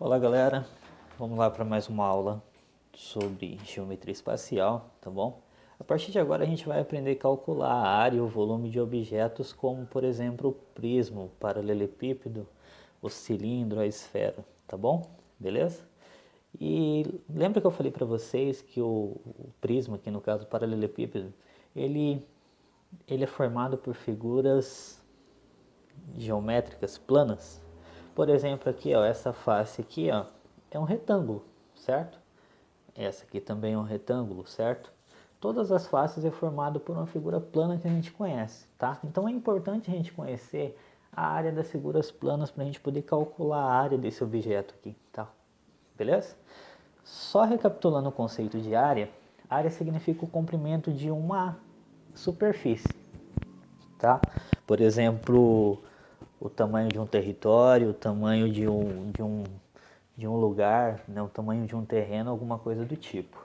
Olá galera, vamos lá para mais uma aula sobre geometria espacial, tá bom? A partir de agora a gente vai aprender a calcular a área e o volume de objetos como, por exemplo, o prisma, o paralelepípedo, o cilindro, a esfera, tá bom? Beleza? E lembra que eu falei para vocês que o prisma, aqui no caso o paralelepípedo, ele é formado por figuras geométricas planas. Por exemplo, aqui, ó, essa face aqui, ó, é um retângulo, certo? Essa aqui também é um retângulo, certo? Todas as faces é formado por uma figura plana que a gente conhece, tá? Então é importante a gente conhecer a área das figuras planas para a gente poder calcular a área desse objeto aqui, tá? Beleza? Só recapitulando o conceito de área significa o comprimento de uma superfície, tá? Por exemplo, o tamanho de um território, o tamanho de um lugar, né? O tamanho de um terreno, alguma coisa do tipo,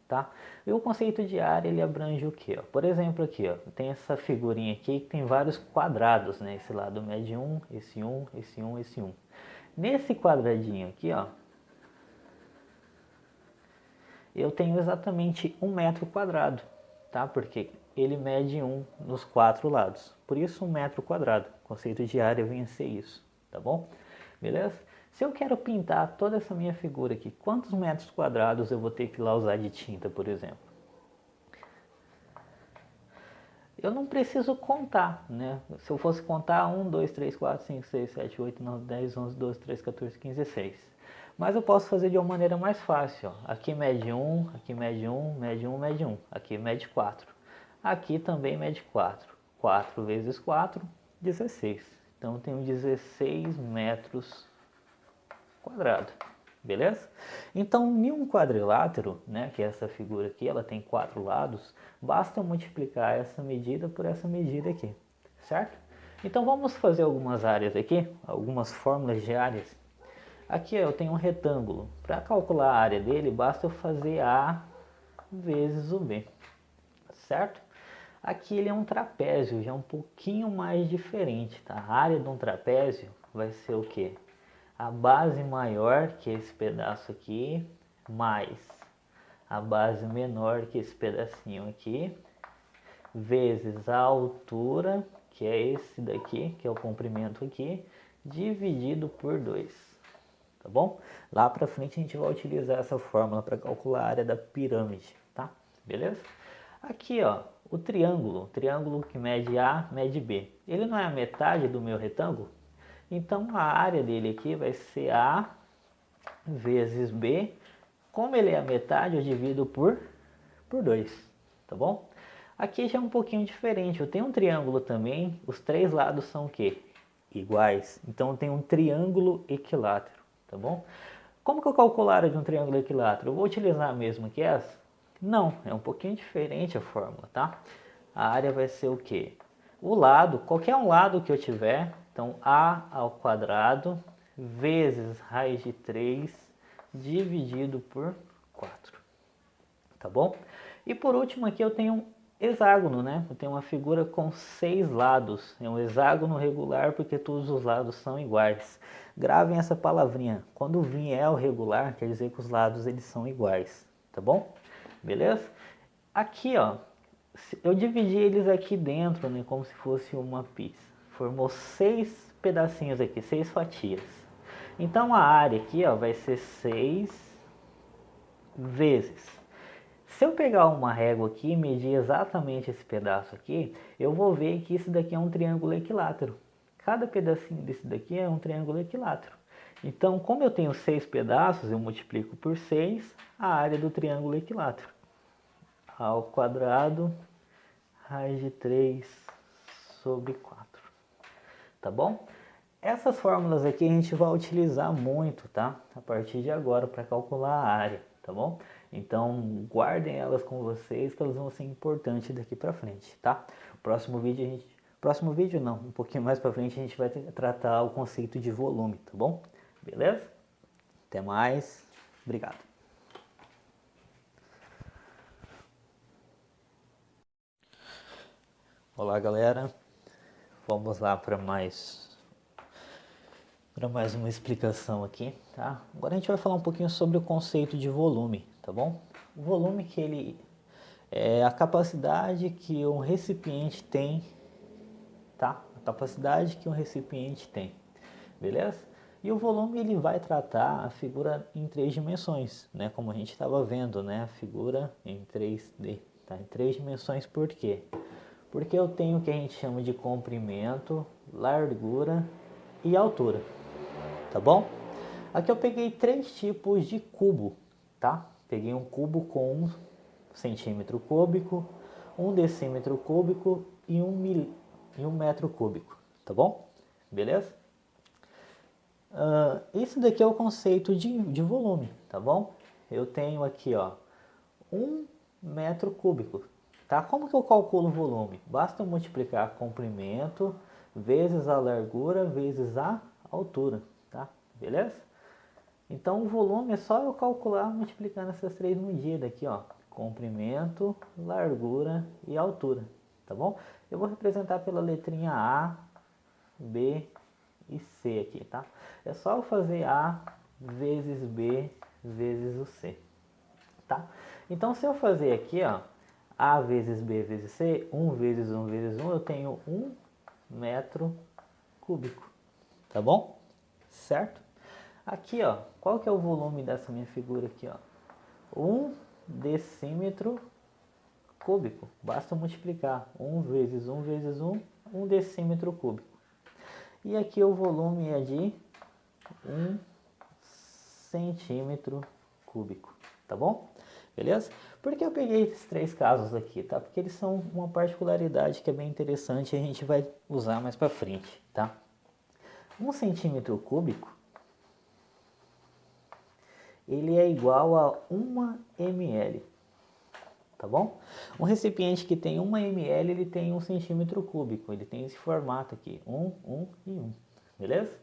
tá? E o conceito de área, ele abrange o quê? Ó? Por exemplo, aqui, ó, tem essa figurinha aqui que tem vários quadrados, né? Esse lado mede um, esse um, esse um, esse um. Nesse quadradinho aqui, ó, eu tenho exatamente 1 metro quadrado, tá? Porque ele mede 1 nos 4 lados. Por isso 1 metro quadrado. O conceito de área vem a ser isso, tá bom? Beleza? Se eu quero pintar toda essa minha figura aqui, quantos metros quadrados eu vou ter que ir lá usar de tinta, por exemplo? Eu não preciso contar, né? Se eu fosse contar 1, 2, 3, 4, 5, 6, 7, 8, 9, 10, 11, 12, 13, 14, 15, 16. Mas eu posso fazer de uma maneira mais fácil. Ó. Aqui mede 1, aqui mede 1, mede 1, mede 1. Aqui mede 4. Aqui também mede 4. 4 vezes 4, 16. Então eu tenho 16 metros quadrados. Beleza? Então, em um quadrilátero, né, que é essa figura aqui, ela tem 4 lados, basta eu multiplicar essa medida por essa medida aqui, certo? Então, vamos fazer algumas áreas aqui, algumas fórmulas de áreas. Aqui eu tenho um retângulo. Para calcular a área dele, basta eu fazer A vezes o B, certo? Aqui ele é um trapézio, já é um pouquinho mais diferente, tá? A área de um trapézio vai ser o quê? A base maior, que é esse pedaço aqui, mais a base menor, que é esse pedacinho aqui, vezes a altura, que é esse daqui, que é o comprimento aqui, dividido por 2. Tá bom? Lá para frente a gente vai utilizar essa fórmula para calcular a área da pirâmide, tá? Beleza? Aqui, ó, o triângulo que mede A, mede B. Ele não é a metade do meu retângulo? Então a área dele aqui vai ser A vezes B. Como ele é a metade, eu divido por 2, tá bom? Aqui já é um pouquinho diferente. Eu tenho um triângulo também, os 3 lados são o quê? Iguais. Então eu tenho um triângulo equilátero, tá bom? Como que eu calculo a área de um triângulo equilátero? Eu vou utilizar a mesma que essa? Não, é um pouquinho diferente a fórmula, tá? A área vai ser o quê? O lado, qualquer um lado que eu tiver, então A ao quadrado vezes raiz de 3 dividido por 4, tá bom? E por último aqui eu tenho um hexágono, né? Eu tenho uma figura com 6 lados, é um hexágono regular porque todos os lados são iguais. Gravem essa palavrinha, quando vier o regular, quer dizer que os lados eles são iguais, tá bom? Beleza? Aqui, ó, eu dividi eles aqui dentro, né, como se fosse uma pizza. Formou 6 pedacinhos aqui, 6 fatias. Então a área aqui, ó, vai ser 6 vezes. Se eu pegar uma régua aqui e medir exatamente esse pedaço aqui, eu vou ver que isso daqui é um triângulo equilátero. Cada pedacinho desse daqui é um triângulo equilátero. Então, como eu tenho 6 pedaços, eu multiplico por 6 a área do triângulo equilátero. A ao quadrado raiz de 3 sobre 4. Tá bom? Essas fórmulas aqui a gente vai utilizar muito, tá? A partir de agora para calcular a área, tá bom? Então guardem elas com vocês que elas vão ser importantes daqui para frente, tá? Próximo vídeo não, um pouquinho mais para frente a gente vai tratar o conceito de volume, tá bom? Beleza? Até mais. Obrigado. Olá, galera. Vamos lá para mais para mais uma explicação aqui, tá? Agora a gente vai falar um pouquinho sobre o conceito de volume, tá bom? O volume que ele é a capacidade que um recipiente tem, tá? A capacidade que um recipiente tem, beleza? E o volume ele vai tratar a figura em 3 dimensões, né? Como a gente estava vendo, né? A figura em 3D, tá? Em 3 dimensões, por quê? Porque eu tenho o que a gente chama de comprimento, largura e altura, tá bom? Aqui eu peguei 3 tipos de cubo, tá? Peguei um cubo com 1 centímetro cúbico, 1 decímetro cúbico e 1 metro cúbico, tá bom? Beleza? Isso daqui é o conceito de volume, tá bom? Eu tenho aqui, ó, 1 metro cúbico, tá? Como que eu calculo o volume? Basta multiplicar comprimento vezes a largura vezes a altura, tá? Beleza? Então o volume é só eu calcular multiplicando essas 3 medidas aqui, ó. Comprimento, largura e altura, tá bom? Eu vou representar pela letrinha A, B e C aqui, tá? É só eu fazer A vezes B vezes o C, tá? Então se eu fazer aqui, ó, A vezes B vezes C, 1 vezes 1 vezes 1, eu tenho 1 metro cúbico, tá bom? Certo? Aqui, ó, qual que é o volume dessa minha figura aqui, ó? 1 decímetro cúbico. Basta multiplicar 1 vezes 1 vezes 1, 1 decímetro cúbico. E aqui o volume é de 1 centímetro cúbico, tá bom? Beleza? Por que eu peguei esses 3 casos aqui, tá? Porque eles são uma particularidade que é bem interessante e a gente vai usar mais pra frente, tá? 1 centímetro cúbico ele é igual a 1 ml, tá bom? Um recipiente que tem 1 ml, ele tem 1 centímetro cúbico, ele tem esse formato aqui, 1, 1 e 1, beleza?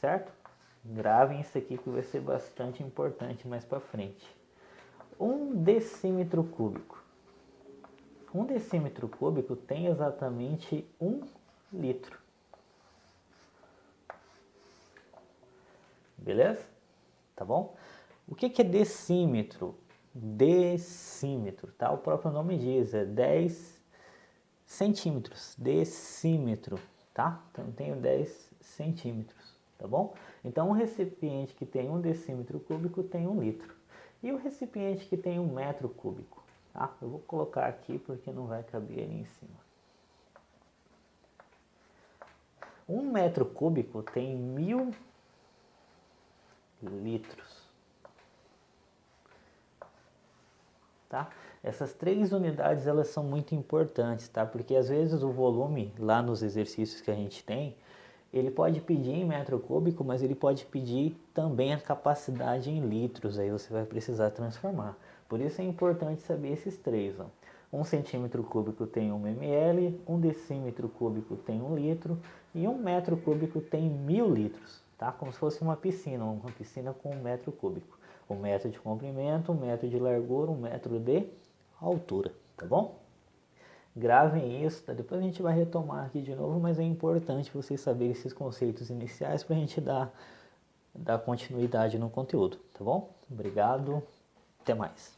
Certo? Gravem isso aqui que vai ser bastante importante mais para frente. 1 decímetro cúbico. 1 decímetro cúbico tem exatamente 1 litro. Beleza? Tá bom? O que é decímetro? Decímetro, tá? O próprio nome diz, é 10 centímetros, decímetro, tá? Então eu tenho 10 centímetros, tá bom? Então um recipiente que tem 1 decímetro cúbico tem 1 litro. E o recipiente que tem 1 metro cúbico, tá? Eu vou colocar aqui porque não vai caber ali em cima. 1 metro cúbico tem 1000 litros. Tá? Essas 3 unidades elas são muito importantes, tá? Porque às vezes o volume lá nos exercícios que a gente tem, ele pode pedir em metro cúbico, mas ele pode pedir também a capacidade em litros, aí você vai precisar transformar. Por isso é importante saber esses 3. Ó. 1 centímetro cúbico tem 1 ml, 1 decímetro cúbico tem 1 litro e 1 metro cúbico tem 1000 litros, tá? Como se fosse uma piscina com 1 metro cúbico. 1 metro de comprimento, 1 metro de largura, 1 metro de altura, tá bom? Gravem isso, tá? Depois a gente vai retomar aqui de novo, mas é importante vocês saberem esses conceitos iniciais para a gente dar continuidade no conteúdo, tá bom? Obrigado, até mais.